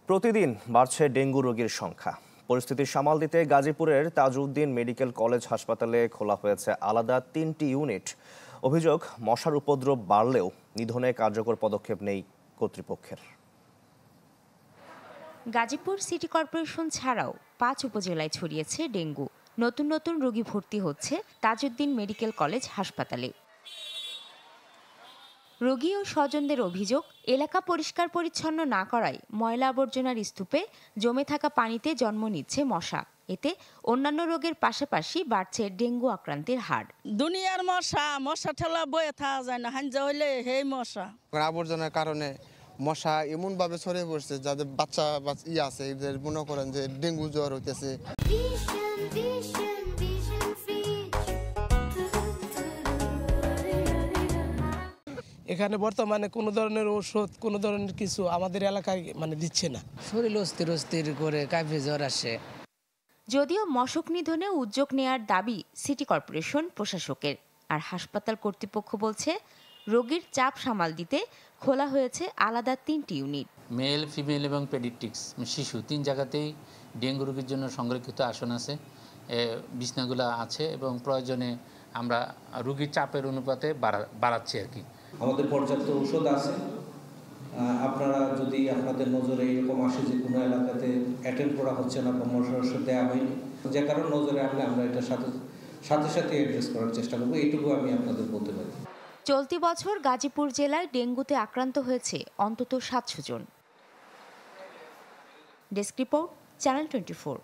প্রতিদিন বাড়ছে ডেঙ্গু রোগীর সংখ্যা। পরিস্থিতি সামাল দিতে গাজীপুরের তাজউদ্দিন মেডিকেল কলেজ হাসপাতালে খোলা হয়েছে আলাদা 3টি ইউনিট। অভিযোগ, মশার উপদ্রব বাড়লেও নিধনে কার্যকর পদক্ষেপ নেই কর্তৃপক্ষের। গাজীপুর সিটি কর্পোরেশন ছাড়াও 5 উপজেলায় ছড়িয়েছে ডেঙ্গু। নতুন নতুন রোগী ভর্তি হচ্ছে তাজউদ্দিন মেডিকেল কলেজ হাসপাতালে। রোগী ও স্বজনদের অভিযোগ, এলাকা পরিষ্কার পরিচ্ছন্ন না করায় ময়লা আবর্জনার স্তূপে জমে থাকা পানিতে জন্ম নিচ্ছে মশা। এতে অন্যান্য রোগের পাশাপাশি বাড়ছে ডেঙ্গু আক্রান্তের হার। দুনিয়ার মশা ঠেলা বয়ে থাকা যায় না, হাঞ্জা হইলে হেই মশা। আবর্জনার কারণে মশা এমন ভাবে ছড়িয়ে পড়ছে, যাদের বাচ্চা আছে এদের মনে করেন যে ডেঙ্গু জ্বর হইতেছে। এখানে বর্তমানে কোনো ধরনের ওষুধ, কোনো ধরনের কিছু আমাদের এলাকায় দিচ্ছে না। শরীর অস্থির অস্থির করে কাঁপে জ্বর আসে। যদিও মশক নিধনে উদ্যোগ নেয়ার দাবি সিটি কর্পোরেশন প্রশাসকের, আর হাসপাতাল কর্তৃপক্ষ বলছে রোগীর চাপ সামাল দিতে খোলা হয়েছে আলাদা 3টি ইউনিট। মেল, ফিমেল এবং পেডিয়াট্রিক্স শিশু 3 জায়গাতেই ডেঙ্গু রোগীর জন্য সংরক্ষিত আসন আছে, বিছনাগুলো আছে এবং প্রয়োজনে আমরা রোগীর চাপের অনুপাতে বাড়াচ্ছি আর কি। আমাদের পর্যাপ্ত ঔষধ আছে। আপনারা যদি আপনাদের নজরে এরকম আসে যে কোনো এলাকাতে অ্যাটেন্ড করা হচ্ছে না বা মশার ওষুধ দেওয়া হয়নি, যে কারণ নজরে আনলে আমরা এটার সাথে সাথে অ্যাড্রেস করার চেষ্টা করবো, এইটুকু আমি আপনাদের বলতে পারি। চলতি বছর গাজীপুর জেলায় ডেঙ্গুতে আক্রান্ত হয়েছে অন্তত 700 জন। Desk report, channel 24।